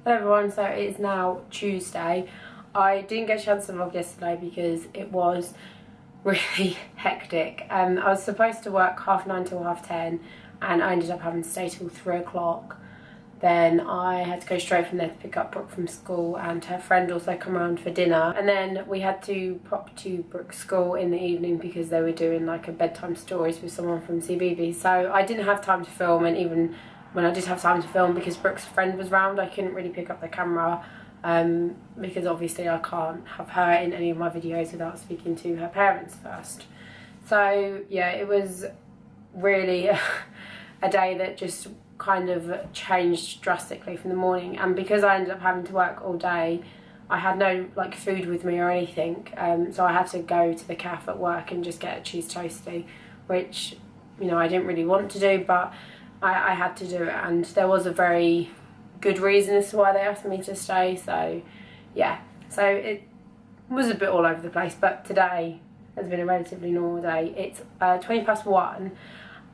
Hello everyone, so it is now Tuesday. I didn't get a chance to vlog yesterday because it was really hectic. I was supposed to work 9:30 till 10:30 and I ended up having to stay till 3 o'clock. Then I had to go straight from there to pick up Brooke from school, and her friend also come around for dinner. And then we had to pop to Brooke's school in the evening because they were doing like a bedtime stories with someone from CBB. So I didn't have time to film, and even when I did have time to film, because Brooke's friend was round, I couldn't really pick up the camera because obviously I can't have her in any of my videos without speaking to her parents first. So yeah, it was really a day that just kind of changed drastically from the morning. And because I ended up having to work all day, I had no like food with me or anything, so I had to go to the cafe at work and just get a cheese toastie, which, you know, I didn't really want to do, but I had to do it, and there was a very good reason as to why they asked me to stay. So yeah, so it was a bit all over the place, but today has been a relatively normal day. It's 1:20,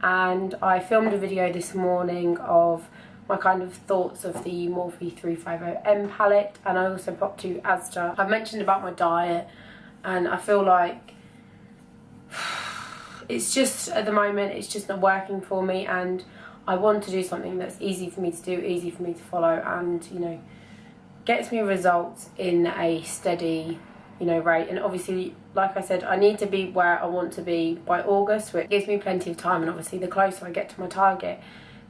and I filmed a video this morning of my kind of thoughts of the Morphe 350M palette, and I also popped to Asda. I've mentioned about my diet, and I feel like it's just, at the moment, it's just not working for me, and I want to do something that's easy for me to do, easy for me to follow, and, you know, gets me results in a steady, you know, rate. And obviously, like I said, I need to be where I want to be by August, which gives me plenty of time. And obviously, the closer I get to my target,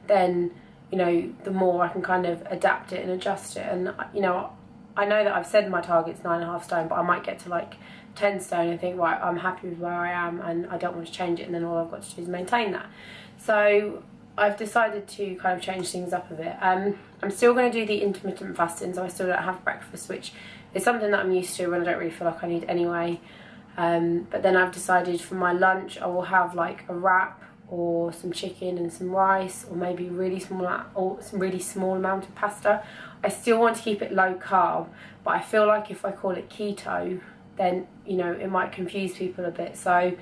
then, you know, the more I can kind of adapt it and adjust it. And, you know, I know that I've said my target's 9.5 stone, but I might get to like 10 stone and think, right, I'm happy with where I am and I don't want to change it, and then all I've got to do is maintain that. So I've decided to kind of change things up a bit. I'm still going to do the intermittent fasting, so I still don't have breakfast, which is something that I'm used to when I don't really feel like I need anyway. But then I've decided for my lunch I will have like a wrap or some chicken and some rice, or maybe some really small amount of pasta. I still want to keep it low carb, but I feel like if I call it keto, then, you know, it might confuse people a bit. So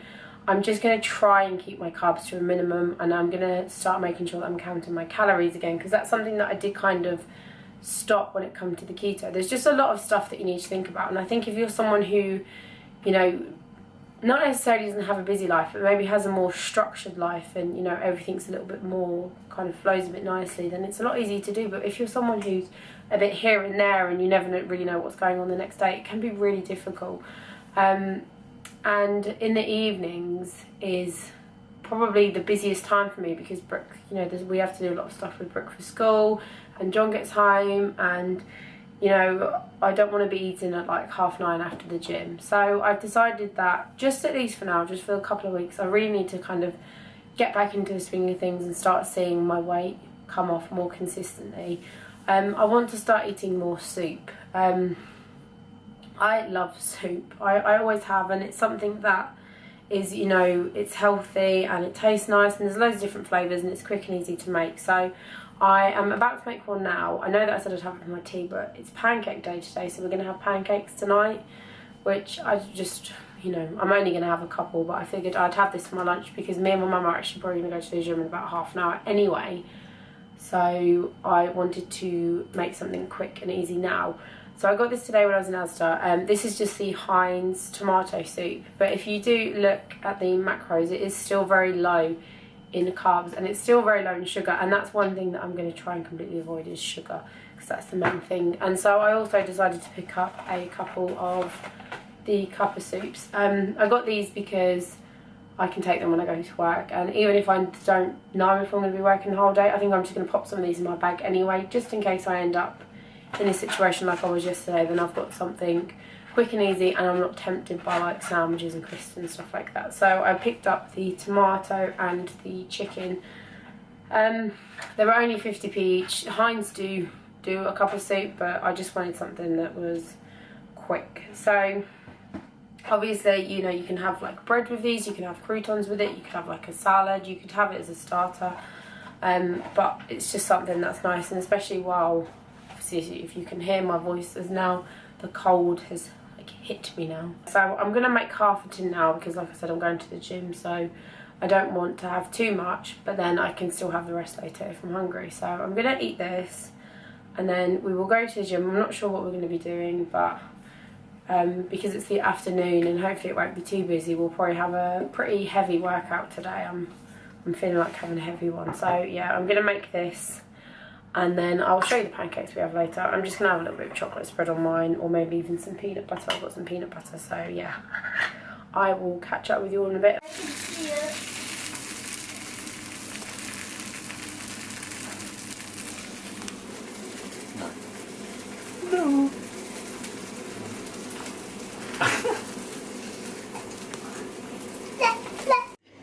I'm just going to try and keep my carbs to a minimum, and I'm going to start making sure that I'm counting my calories again, because that's something that I did kind of stop when it comes to the keto. There's just a lot of stuff that you need to think about, and I think if you're someone who, you know, not necessarily doesn't have a busy life, but maybe has a more structured life, and, you know, everything's a little bit more kind of flows a bit nicely, then it's a lot easier to do. But if you're someone who's a bit here and there and you never really know what's going on the next day, it can be really difficult. And in the evenings is probably the busiest time for me, because Brooke, you know, we have to do a lot of stuff with Brooke for school, and John gets home, and, you know, I don't want to be eating at like 9:30 after the gym. So I've decided that, just at least for now, just for a couple of weeks, I really need to kind of get back into the swing of things and start seeing my weight come off more consistently. I want to start eating more soup. I love soup. I always have, and it's something that is, you know, it's healthy and it tastes nice, and there's loads of different flavours, and it's quick and easy to make. So I am about to make one now. I know that I said I'd have it for my tea, but it's pancake day today, so we're going to have pancakes tonight, which I just, you know, I'm only going to have a couple, but I figured I'd have this for my lunch because me and my mum are actually probably going to go to the gym in about half an hour anyway. So I wanted to make something quick and easy now. So I got this today when I was in Asda. This is just the Heinz tomato soup, but if you do look at the macros, it is still very low in carbs, and it's still very low in sugar, and that's one thing that I'm going to try and completely avoid is sugar, because that's the main thing. And so I also decided to pick up a couple of the cuppa soups. I got these because I can take them when I go to work, and even if I don't know if I'm going to be working the whole day, I think I'm just going to pop some of these in my bag anyway, just in case I end up in a situation like I was yesterday. Then I've got something quick and easy, and I'm not tempted by like sandwiches and crisps and stuff like that. So I picked up the tomato and the chicken. They were only 50p each. Heinz do a cup of soup, but I just wanted something that was quick. So obviously, you know, you can have like bread with these, you can have croutons with it, you could have like a salad, you could have it as a starter, but it's just something that's nice. And especially while, obviously, if you can hear my voice, as now the cold has like hit me now. So I'm going to make half a tin now, because like I said, I'm going to the gym, so I don't want to have too much, but then I can still have the rest later if I'm hungry. So I'm going to eat this. and then we will go to the gym. I'm not sure what we're going to be doing, but because it's the afternoon and hopefully it won't be too busy, we'll probably have a pretty heavy workout today. I'm feeling like having a heavy one, so yeah, I'm going to make this and then I'll show you the pancakes we have later. I'm just going to have a little bit of chocolate spread on mine, or maybe even some peanut butter. I've got some peanut butter, so yeah, I will catch up with you all in a bit. I can see it. No.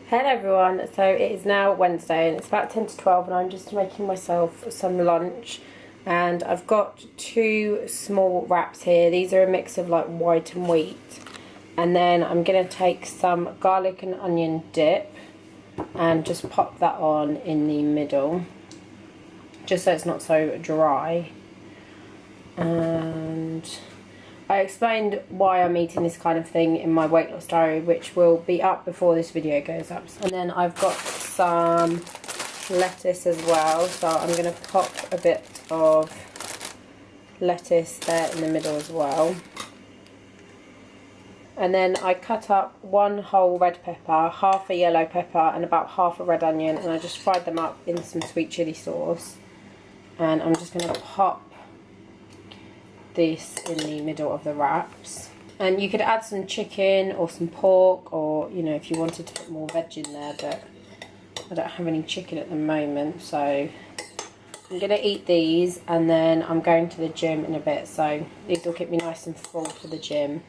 Hello everyone, so it is now Wednesday and it's about 10 to 12 and I'm just making myself some lunch, and I've got 2 small wraps here. These are a mix of like white and wheat, and then I'm going to take some garlic and onion dip and just pop that on in the middle just so it's not so dry. And I explained why I'm eating this kind of thing in my weight loss diary, which will be up before this video goes up. And then I've got some lettuce as well, so I'm going to pop a bit of lettuce there in the middle as well. And then I cut up 1 whole red pepper, half a yellow pepper and about half a red onion, and I just fried them up in some sweet chilli sauce. And I'm just going to pop this in the middle of the wraps. And you could add some chicken or some pork, or you know, if you wanted to put more veg in there, but I don't have any chicken at the moment, so I'm going to eat these and then I'm going to the gym in a bit, so these will keep me nice and full for the gym.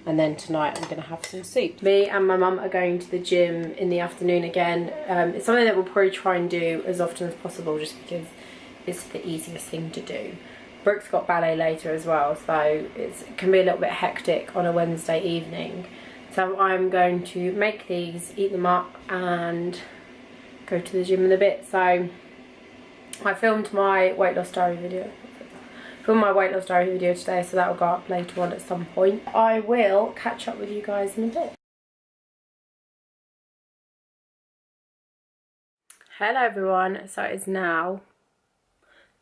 And then tonight I'm going to have some soup. Me and my mum are going to the gym in the afternoon again. It's something that we'll probably try and do as often as possible just because it's the easiest thing to do. Brooke's got ballet later as well, so it can be a little bit hectic on a Wednesday evening. So I'm going to make these, eat them up and go to the gym in a bit. So I filmed my weight loss diary video. Today, so that will go up later on at some point. I will catch up with you guys in a bit. Hello everyone, so it's now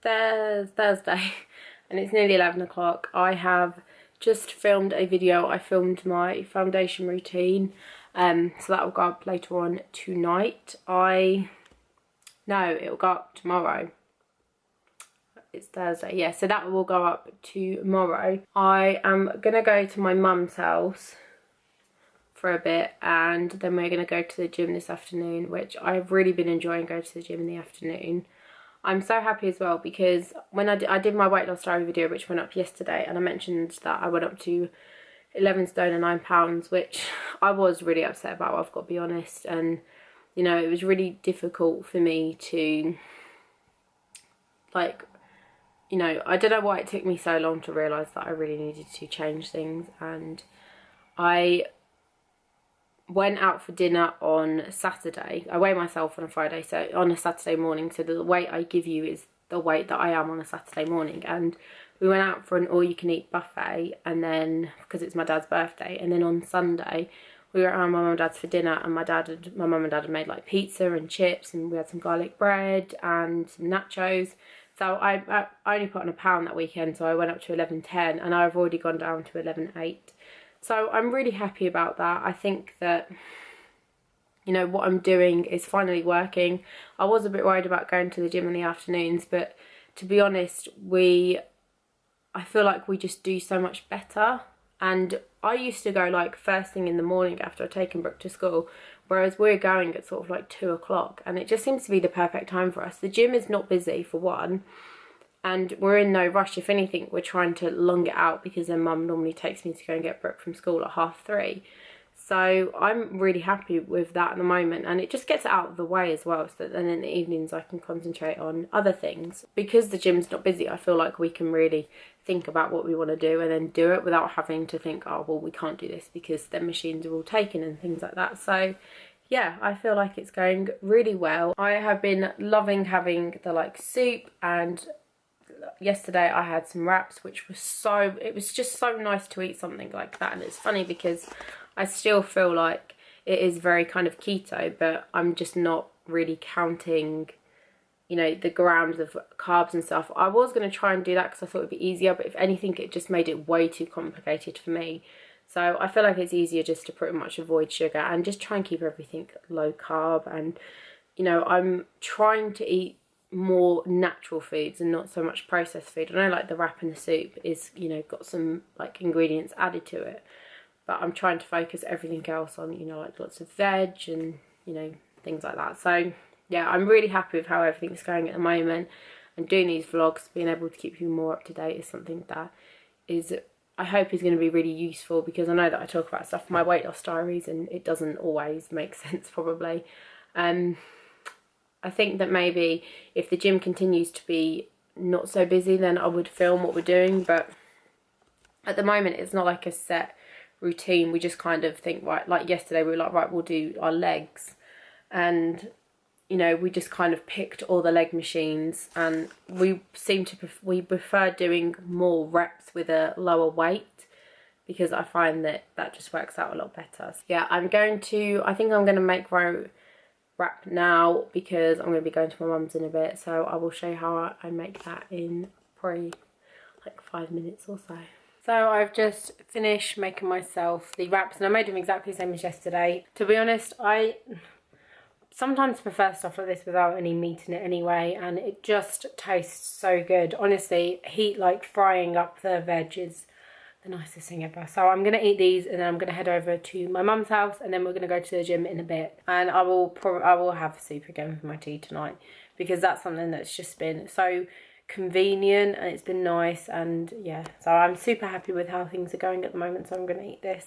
Thursday and it's nearly 11 o'clock. I have just filmed a video. I filmed my foundation routine, so that will go up later on tonight. No, it will go up tomorrow. It's Thursday, yeah, so that will go up tomorrow. I am going to go to my mum's house for a bit, and then we're going to go to the gym this afternoon, which I've really been enjoying going to the gym in the afternoon. I'm so happy as well because when I did my weight loss diary video, which went up yesterday, and I mentioned that I went up to 11 stone and 9 pounds, which I was really upset about, I've got to be honest. And you know, it was really difficult for me to, like, you know, I don't know why it took me so long to realise that I really needed to change things. And I went out for dinner on Saturday. I weigh myself on a Friday, so on a Saturday morning, so the weight I give you is the weight that I am on a Saturday morning. And we went out for an all-you-can-eat buffet, and then, because it's my dad's birthday, and then on Sunday we were around my mum and dad's for dinner, and my mum and dad had made like pizza and chips, and we had some garlic bread and some nachos. So I only put on a pound that weekend, so I went up to 11.10, and I've already gone down to 11.8. So I'm really happy about that. I think that, you know, what I'm doing is finally working. I was a bit worried about going to the gym in the afternoons, but to be honest, I feel like we just do so much better. And I used to go like first thing in the morning after I'd taken Brooke to school, whereas we're going at sort of like 2 o'clock, and it just seems to be the perfect time for us. The gym is not busy for one, and we're in no rush. If anything, we're trying to long it out because then mum normally takes me to go and get Brooke from school at 3:30. So I'm really happy with that at the moment, and it just gets it out of the way as well, so that then in the evenings I can concentrate on other things. Because the gym's not busy, I feel like we can really think about what we want to do and then do it without having to think, oh well, we can't do this because the machines are all taken and things like that. So yeah, I feel like it's going really well. I have been loving having the like soup, and yesterday I had some wraps, which was it was just so nice to eat something like that. And it's funny because I still feel like it is very kind of keto, but I'm just not really counting, you know, the grams of carbs and stuff. I was going to try and do that because I thought it'd be easier, but if anything, it just made it way too complicated for me. So I feel like it's easier just to pretty much avoid sugar and just try and keep everything low carb. And, you know, I'm trying to eat more natural foods and not so much processed food. I know like the wrap and the soup is, you know, got some like ingredients added to it, but I'm trying to focus everything else on, you know, like lots of veg and, you know, things like that. So yeah, I'm really happy with how everything's going at the moment, and doing these vlogs, being able to keep you more up to date is something that is, I hope, is going to be really useful, because I know that I talk about stuff in my weight loss diaries and it doesn't always make sense probably. I think that maybe if the gym continues to be not so busy, then I would film what we're doing, but at the moment it's not like a set routine. We just kind of think, right, like yesterday we were like, right, we'll do our legs, and you know, we just kind of picked all the leg machines, and we prefer doing more reps with a lower weight, because I find that that just works out a lot better. So yeah, I think I'm going to make row wrap now, because I'm going to be going to my mum's in a bit, so I will show you how I make that in probably like 5 minutes or so. So I've just finished making myself the wraps, and I made them exactly the same as yesterday. To be honest, I sometimes prefer stuff like this without any meat in it anyway, and it just tastes so good. Honestly, like frying up the veg is the nicest thing ever. So I'm going to eat these, and then I'm going to head over to my mum's house, and then we're going to go to the gym in a bit. And I will have soup again for my tea tonight, because that's something that's just been so convenient and it's been nice. And yeah, so I'm super happy with how things are going at the moment, so I'm going to eat this.